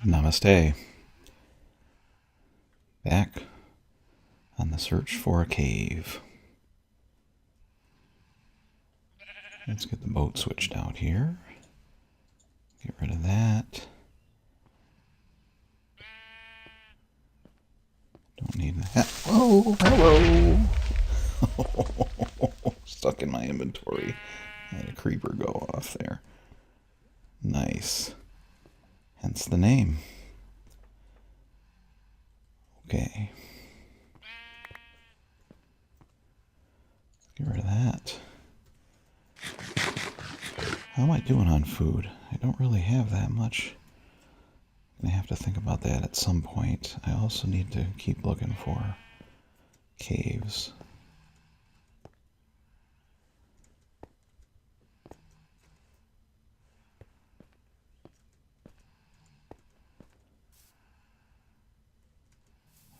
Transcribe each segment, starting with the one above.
Namaste. Back on the search for a cave. Let's get the boat switched out here. Get rid of that. Don't need that. Whoa, hello. Stuck in my inventory. I had a creeper go off there. Nice. Hence the name. Okay. Get rid of that. How am I doing on food? I don't really have that much. I'm going to have to think about that at some point. I also need to keep looking for caves.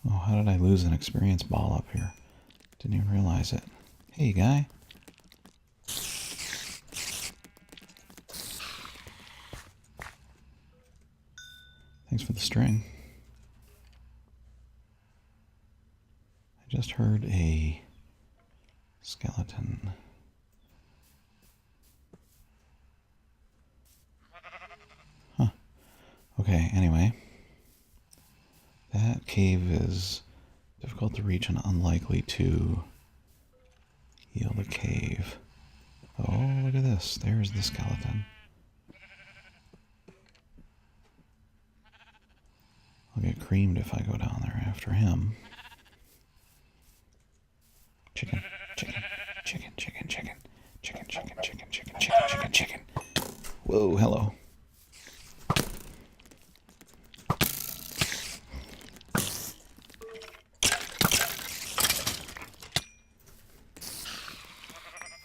Oh, how did I lose an experience ball up here? Didn't even realize it. Hey, guy. Thanks for the string. I just heard a skeleton. Huh. Okay, anyway. That cave is difficult to reach and unlikely to heal the cave. Oh, look at this. There's the skeleton. I'll get creamed if I go down there after him. Chicken, chicken, chicken, chicken, chicken, chicken, chicken, chicken, chicken, chicken, chicken, chicken. Whoa, hello.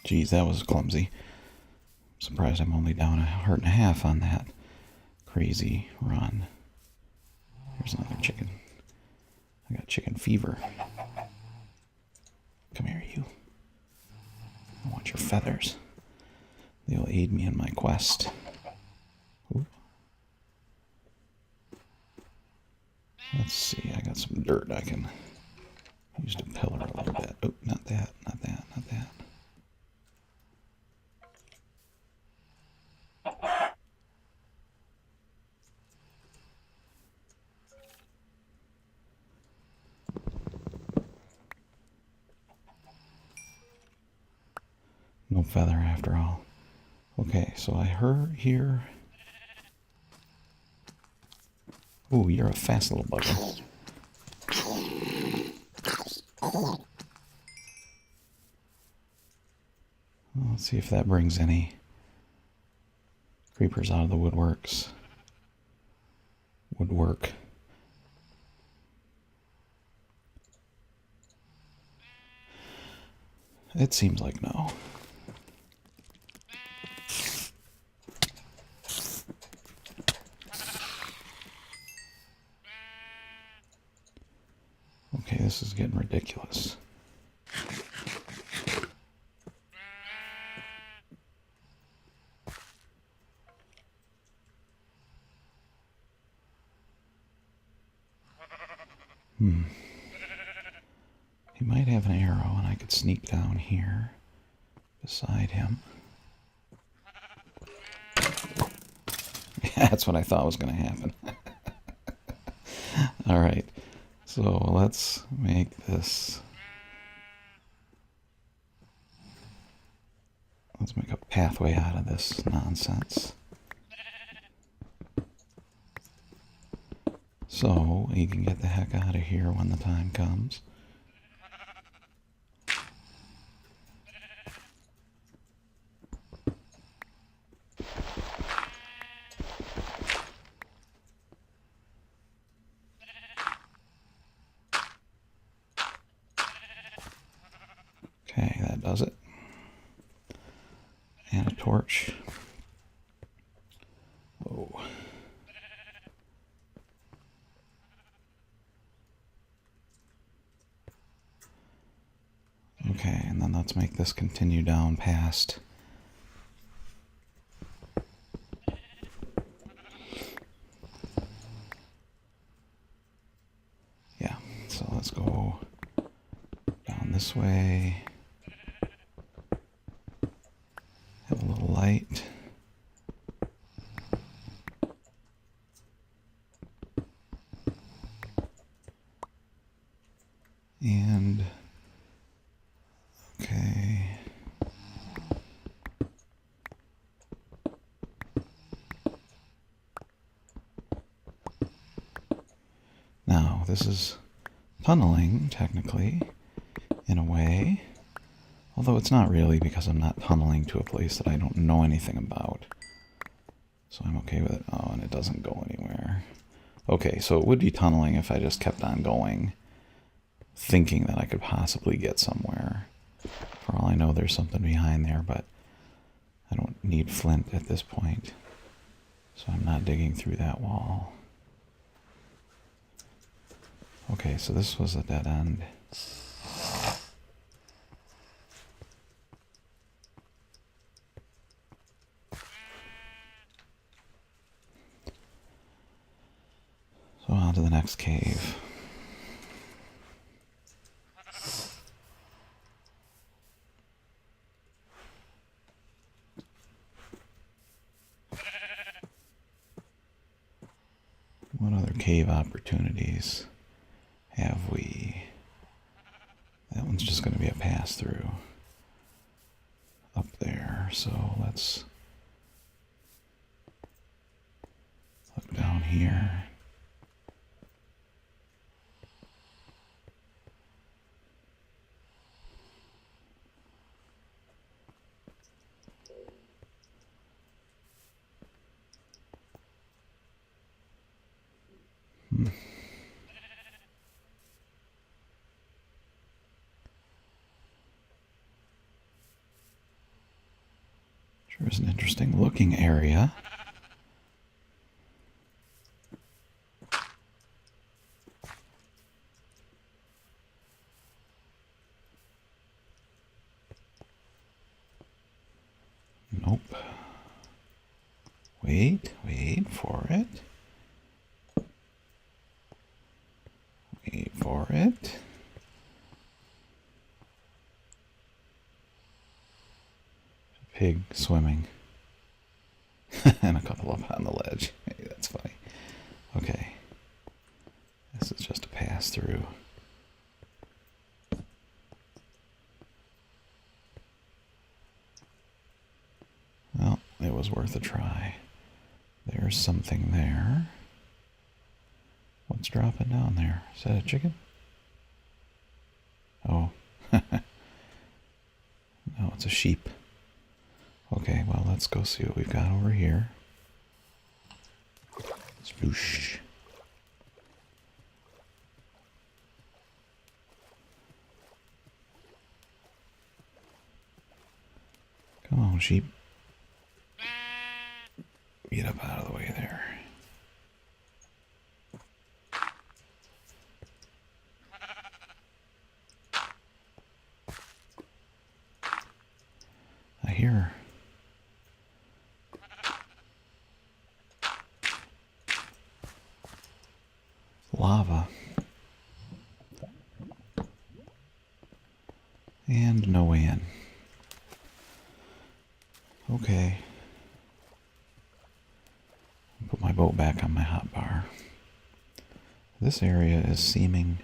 Geez, that was clumsy. I'm surprised I'm only down 1.5 hearts on that crazy run. Here's another chicken. I got chicken fever. Come here, you. I want your feathers. They'll aid me in my quest. Ooh. Let's see, I got some dirt I can use to pillar a little bit. Oh, not that, not that, not that. No feather after all. Okay, so I heard here. Ooh, you're a fast little bugger. Well, let's see if that brings any creepers out of the woodworks. Woodwork. It seems like no. Okay, this is getting ridiculous. He might have an arrow, and I could sneak down here beside him. Yeah, that's what I thought was going to happen. All right, so let's make this. Let's make a pathway out of this nonsense. So he can get the heck out of here when the time comes. Okay, that does it. And a torch. Whoa. Okay, and then let's make this continue down past. let's go down this way. Have a little light. And okay. Now, this is tunneling, technically, in a way. Although it's not really, because I'm not tunneling to a place that I don't know anything about. So I'm okay with it. Oh, and it doesn't go anywhere. Okay, so it would be tunneling if I just kept on going, thinking that I could possibly get somewhere. For all I know, there's something behind there, but I don't need flint at this point. So I'm not digging through that wall. Okay, so this was a dead end. So on to the next cave. What other cave opportunities have we? That one's just going to be a pass-through up there. So let's look down here. Sure is an interesting looking area. Nope. Wait for it. Wait for it. Pig swimming. And a couple up on the ledge. Hey, that's funny. Okay. This is just a pass through. Well, it was worth a try. There's something there. What's dropping down there? Is that a chicken? Oh. No, it's a sheep. Okay, well, let's go see what we've got over here. Sploosh. Come on, sheep. Get up out of the way there. I hear lava. And no way in. Okay. Put my boat back on my hotbar. This area is seeming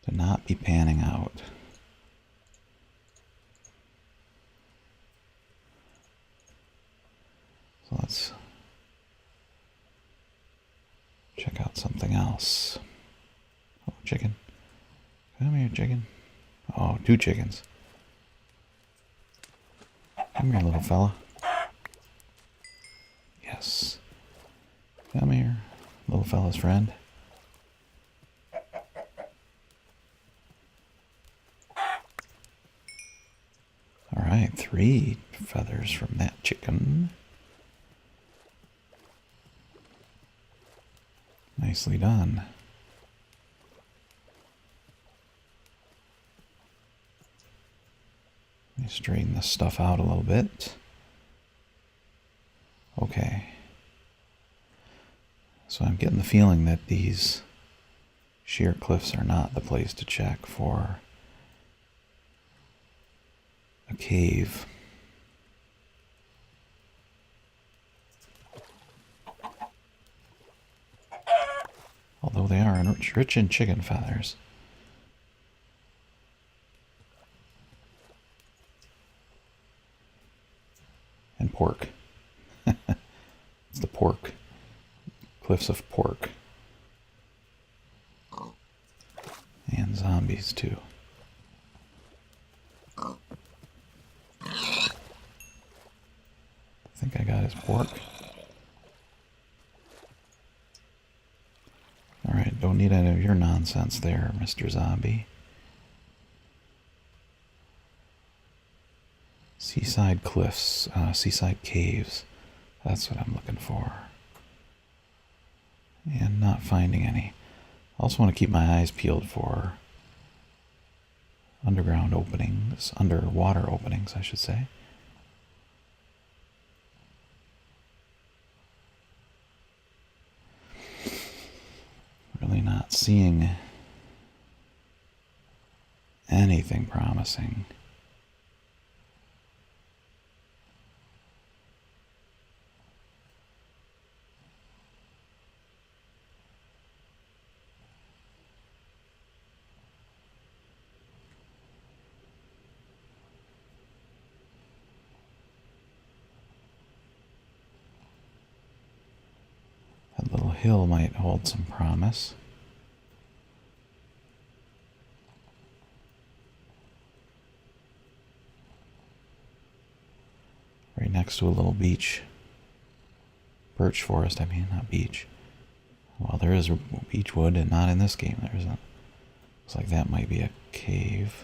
to not be panning out. So let's check out something else. Oh, chicken. Come here, chicken. Oh, 2 chickens. Come here, little fella. Yes. Come here, little fella's friend. All right, 3 feathers from that chicken. Nicely done. Let me straighten this stuff out a little bit. Okay. So I'm getting the feeling that these sheer cliffs are not the place to check for a cave. Although they are rich in chicken feathers. And pork. It's the pork. Cliffs of pork. And zombies, too. I think I got his pork. Alright, don't need any of your nonsense there, Mr. Zombie. Seaside cliffs, seaside caves. That's what I'm looking for. And not finding any. I also want to keep my eyes peeled for underground openings, underwater openings, I should say. Really not seeing anything promising. That little hill might hold some promise. Right next to a little beach. Birch forest, I mean, not beach. Well, there is beech wood, and not in this game. There isn't. Looks like that might be a cave.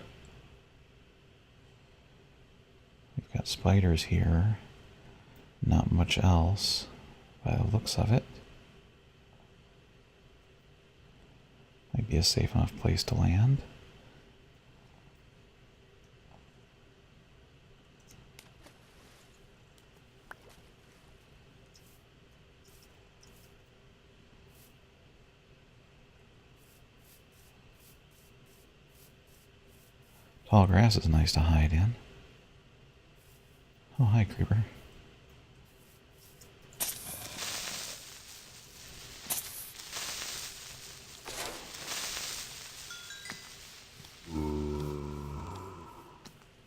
We've got spiders here. Not much else, by the looks of it. Might be a safe enough place to land. Tall grass is nice to hide in. Oh, hi, creeper.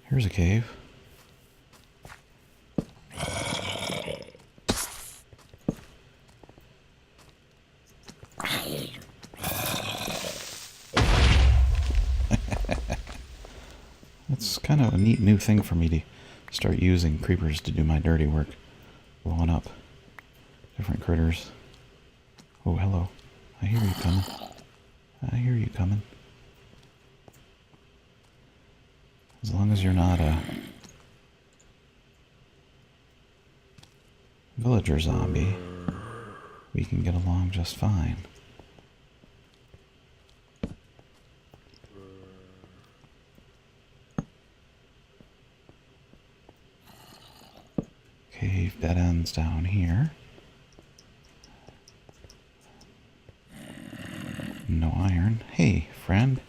Here's a cave. It's kind of a neat new thing for me to start using creepers to do my dirty work. Blowing up different critters. Oh, hello. I hear you coming. I hear you coming. As long as you're not a villager zombie, we can get along just fine. Cave dead ends down here. No iron. Hey, friend.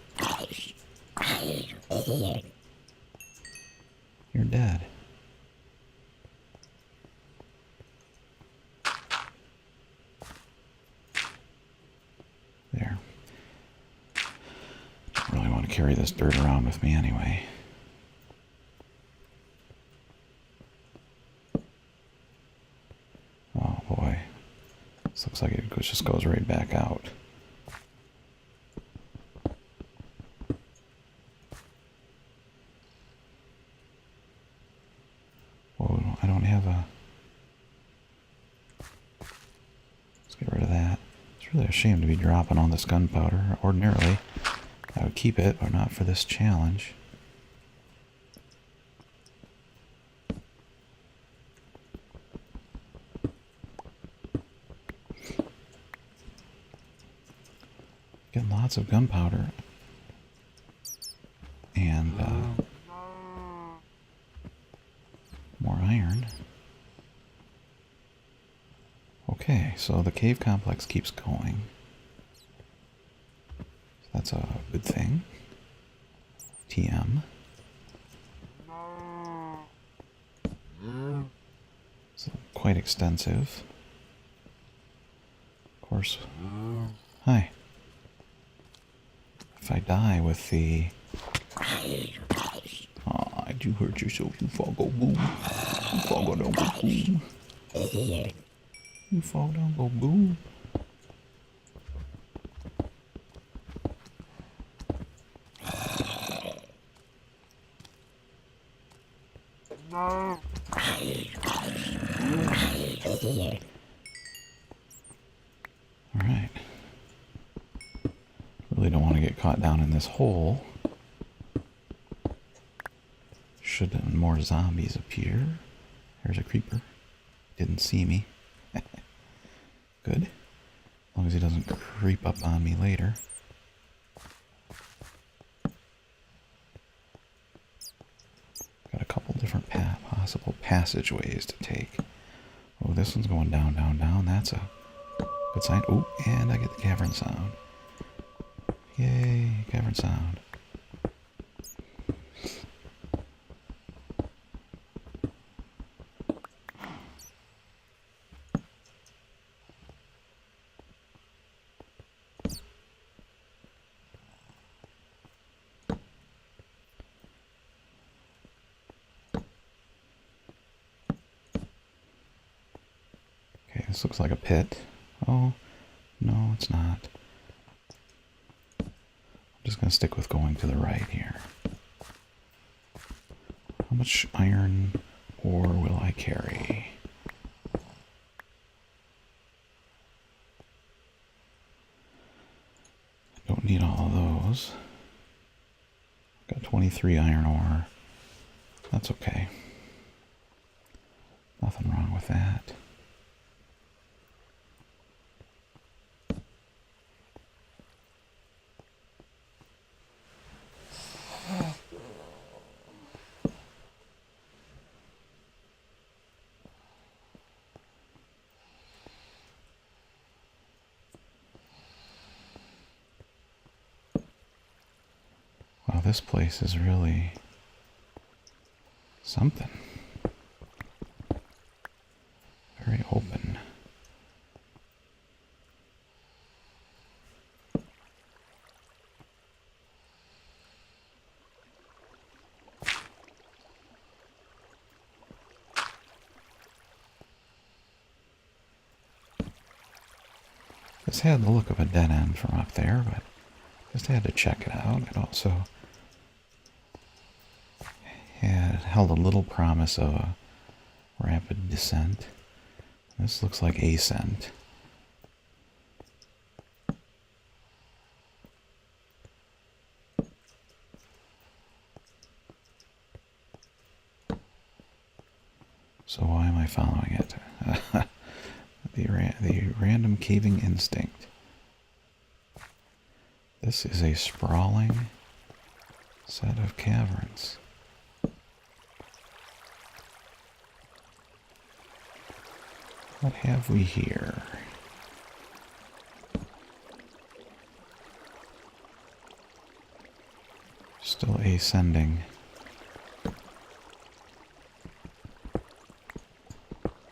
You're dead. There. Don't really want to carry this dirt around with me anyway. Oh boy. This looks like it just goes right back out. Whoa, I don't have a... Let's get rid of that. It's really a shame to be dropping all this gunpowder. Ordinarily, I would keep it, but not for this challenge. Get lots of gunpowder. And, more iron. Okay, so the cave complex keeps going. that's a good thing. TM. It's quite extensive. Of course. Hi. If I die with the... Aw, you hurt yourself, you fall go boom. You fall go down go boom. You fall down go boom. Alright. Really don't want to get caught down in this hole. Should more zombies appear? There's a creeper. Didn't see me. Good. As long as he doesn't creep up on me later. Got a couple different possible passageways to take. Oh, this one's going down, down, down. That's a good sign. Oh, and I get the cavern sound. Yay, cavern sound. Okay, this looks like a pit. Oh, no, it's not. I'm just going to stick with going to the right here. How much iron ore will I carry? Don't need all of those. Got 23 iron ore. That's okay. Nothing wrong with that. Wow, this place is really something. Very open. This had the look of a dead end from up there, but just had to check it out. It also held a little promise of a rapid descent. This looks like ascent. So why am I following it? The random caving instinct. This is a sprawling set of caverns. What have we here? Still ascending.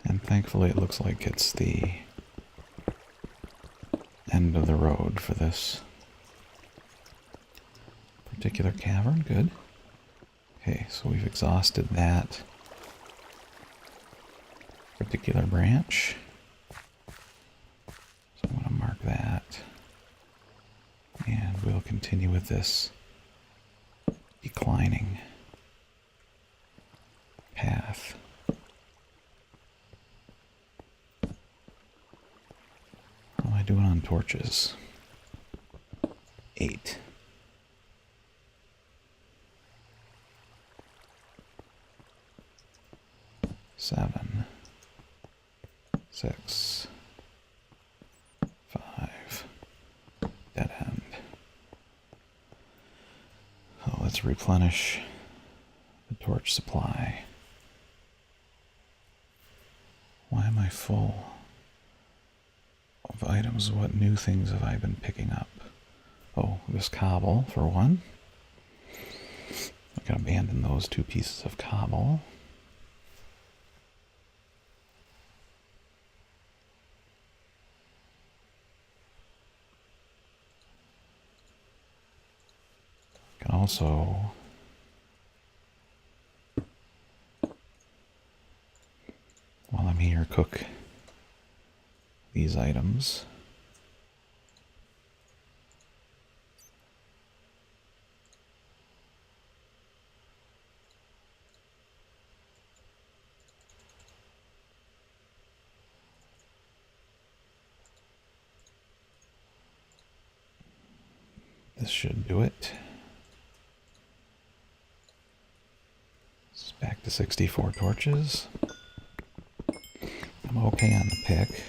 And thankfully it looks like it's the end of the road for this particular cavern. Good. Okay, so we've exhausted that particular branch. So I'm going to mark that. And we'll continue with this declining path. How am I doing on torches? 8. Seven. 6. 5. Dead end. Oh, let's replenish the torch supply. Why am I full of items? What new things have I been picking up? Oh, this cobble for one. I can abandon those 2 pieces of cobble. I can also while I'm here cook these items. This should do it. It's back to 64 torches. I'm okay on the pick.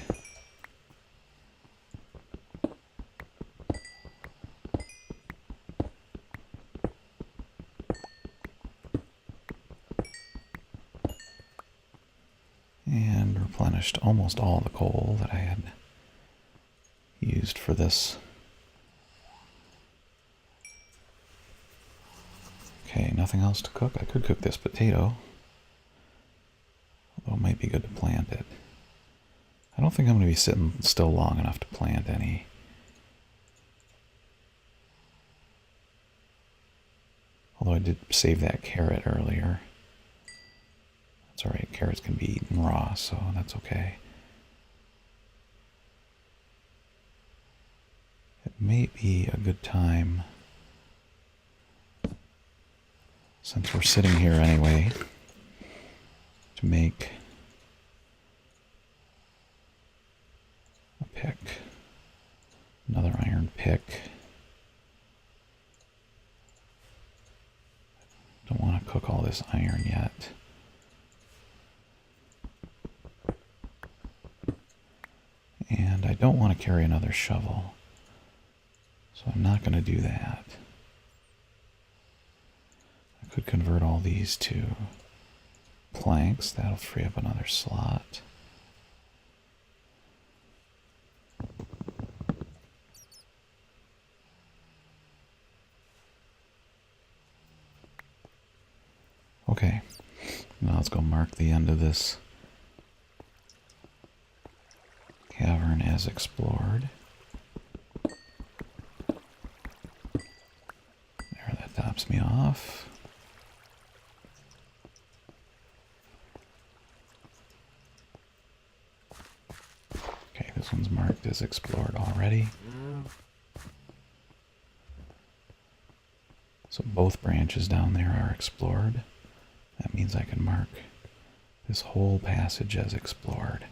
And replenished almost all the coal that I had used for this. Okay, nothing else to cook. I could cook this potato, although it might be good to plant it. I don't think I'm going to be sitting still long enough to plant any. Although I did save that carrot earlier. That's alright, carrots can be eaten raw, so that's okay. It may be a good time, since we're sitting here anyway, to make a pick. Another iron pick. Don't want to cook all this iron yet. And I don't want to carry another shovel, so I'm not going to do that. I could convert all these to planks. That'll free up another slot. Okay, now let's go mark the end of this cavern as explored. There, that tops me off. Okay, this one's marked as explored already. So both branches down there are explored. That means I can mark this whole passage as explored.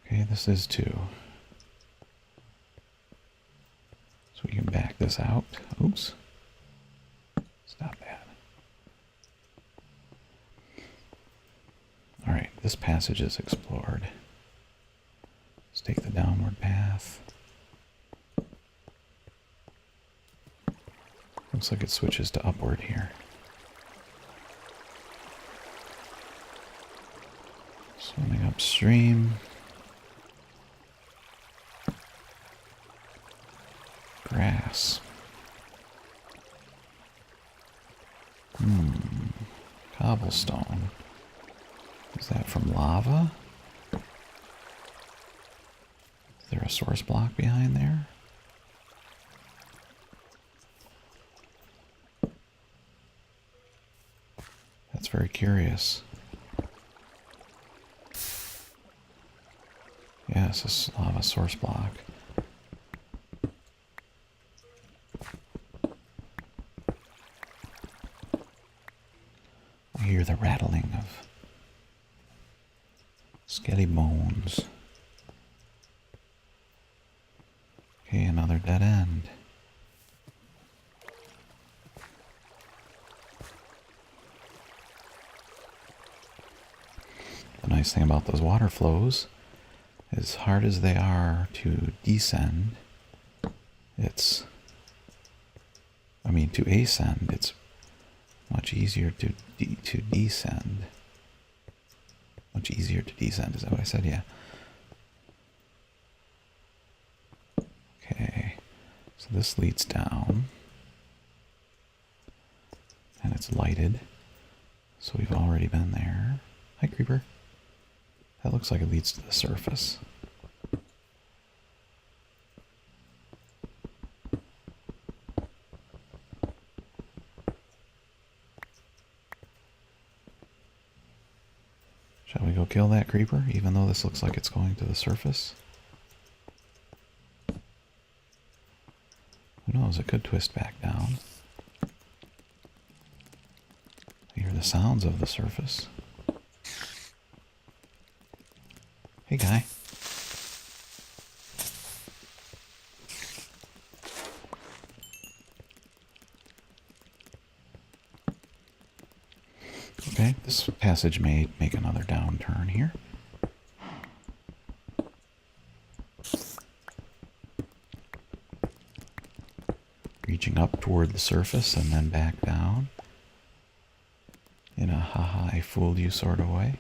Okay, this is 2. So we can back this out. Oops. Stop that. Alright, this passage is explored. Let's take the downward path. Looks like it switches to upward here. Swimming upstream. Grass. Cobblestone. Is that from lava? Is there a source block behind there? That's very curious. Yes, it's a lava source block. I hear the rattling of skelly bones. Okay, another dead end. The nice thing about those water flows, as hard as they are to descend, to ascend, it's Much easier to descend. Much easier to descend, is that what I said? Yeah. Okay, so this leads down. And it's lighted. So we've already been there. Hi, creeper. That looks like it leads to the surface. Shall we go kill that creeper, even though this looks like it's going to the surface? Who knows, it could twist back down. I hear the sounds of the surface. Hey, guy. Okay, this passage may make another downturn here. Reaching up toward the surface and then back down. In a haha, I fooled you sort of way.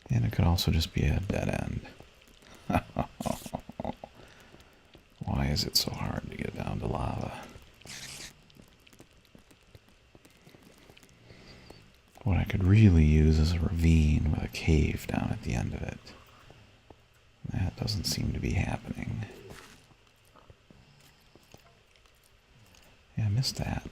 And it could also just be a dead end. Why is it so hard to get down to lava? What I could really use is a ravine with a cave down at the end of it. That doesn't seem to be happening. Yeah, I missed that.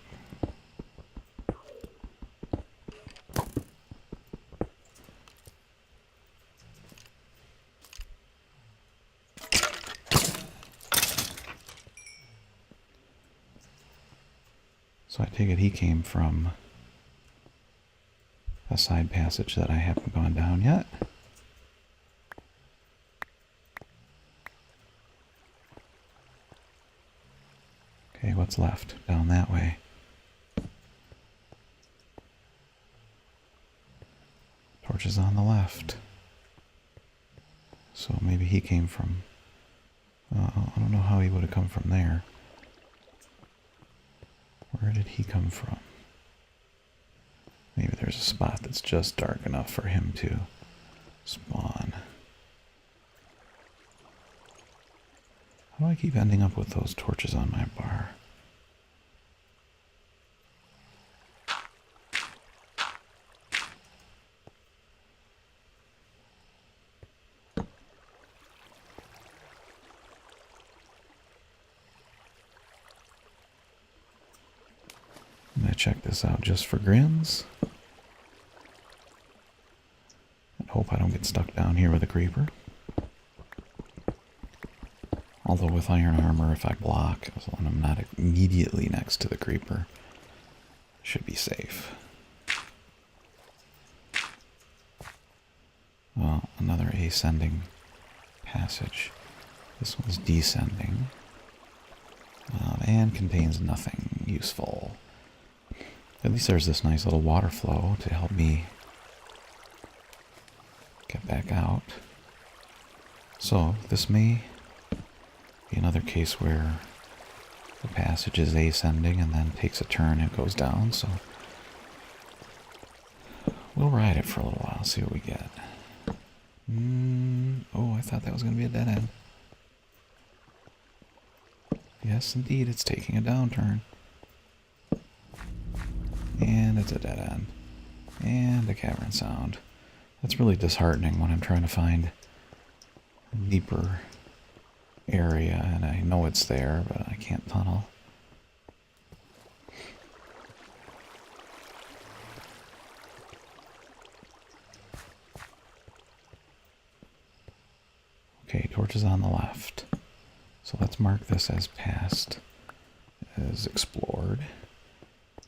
So I take it he came from a side passage that I haven't gone down yet. Okay, what's left? Down that way. Torches on the left. So maybe he came from... I don't know how he would have come from there. Where did he come from? Maybe there's a spot that's just dark enough for him to spawn. How do I keep ending up with those torches on my bar? I'm going to check this out just for grins. And hope I don't get stuck down here with a creeper. Although with iron armor, if I block and I'm not immediately next to the creeper, I should be safe. Well, another ascending passage. This one's descending. And contains nothing useful. At least there's this nice little water flow to help me get back out. So this may be another case where the passage is ascending and then takes a turn and goes down, so we'll ride it for a little while, see what we get. Oh, I thought that was going to be a dead end. Yes, indeed, it's taking a downturn. And it's a dead end. And a cavern sound. That's really disheartening when I'm trying to find a deeper area, and I know it's there, but I can't tunnel. Okay, torches on the left. So let's mark this as passed, as explored.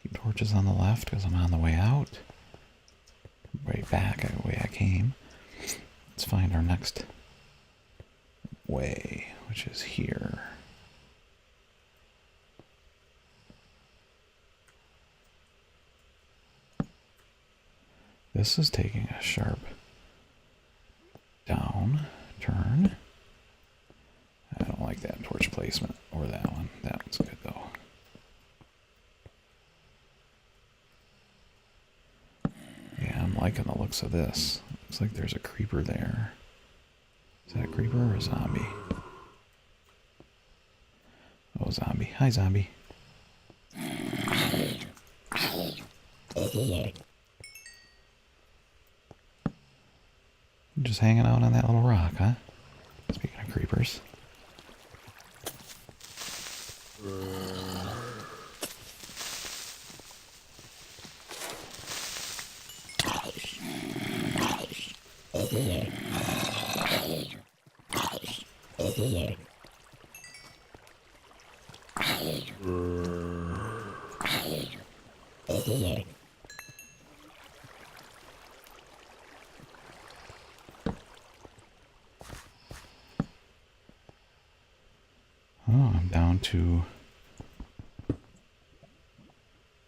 Keep torches on the left because I'm on the way out. Right back the way I came. Let's find our next way, which is here. This is taking a sharp down turn. placement. Or that one. That one's good, though. Yeah, I'm liking the looks of this. Looks like there's a creeper there. Is that a creeper or a zombie? Oh, zombie. Hi, zombie. Just hanging out on that little rock, huh? Speaking of creepers. Oh, I'm down to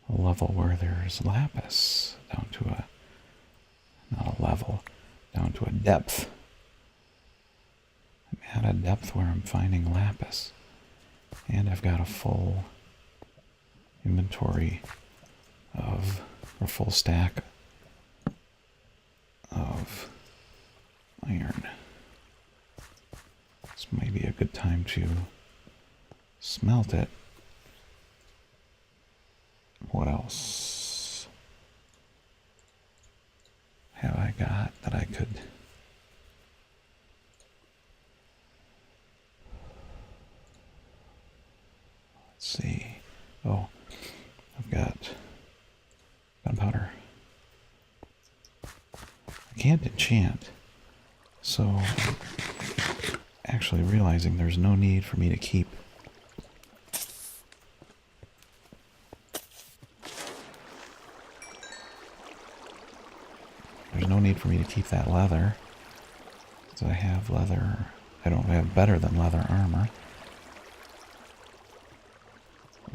a level where there's lapis. Down to a, not a level, down to a depth. I'm at a depth where I'm finding lapis. And I've got a full inventory of, or full stack of iron. This might be a good time to smelt it. What else have I got that I could... Let's see. Oh, I've got gunpowder. I can't enchant, so actually realizing there's no need for me to keep that leather. So I have leather. I don't have better than leather armor.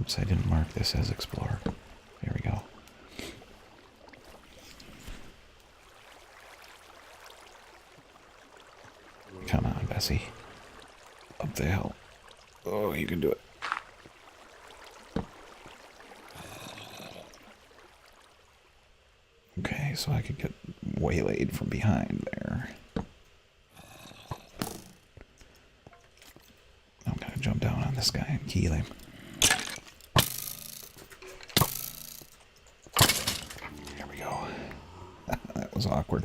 Oops, I didn't mark this as explored. There we go. Come on, Bessie. Up the hill. Oh, you can do it. Okay, so I could get waylaid from behind there. I'm gonna jump down on this guy and kill him. There we go. That was awkward.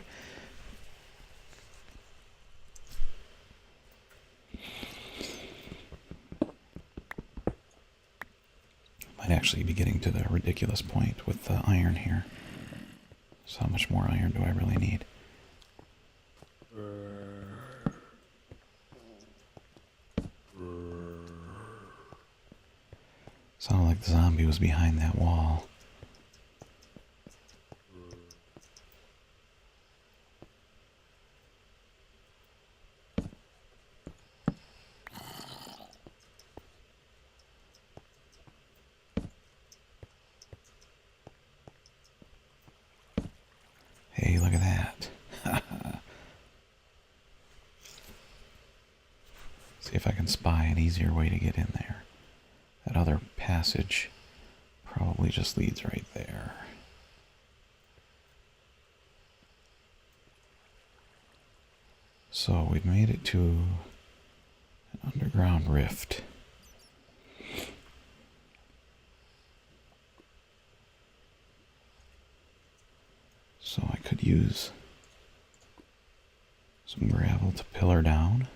Might actually be getting to the ridiculous point with the iron here. So how much more iron do I really need? Sounded like the zombie was behind that wall. Hey, look at that. See if I can spy an easier way to get in there. That other passage probably just leads right there. So we've made it to an underground rift. So I could use some gravel to pillar down.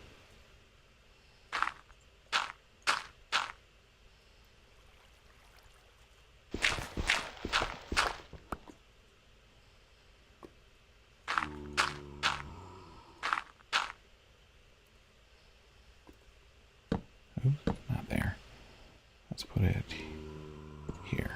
Oops, not there. Let's put it here.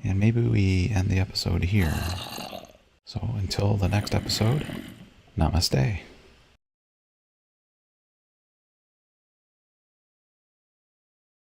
And maybe we end the episode here. So until the next episode, namaste.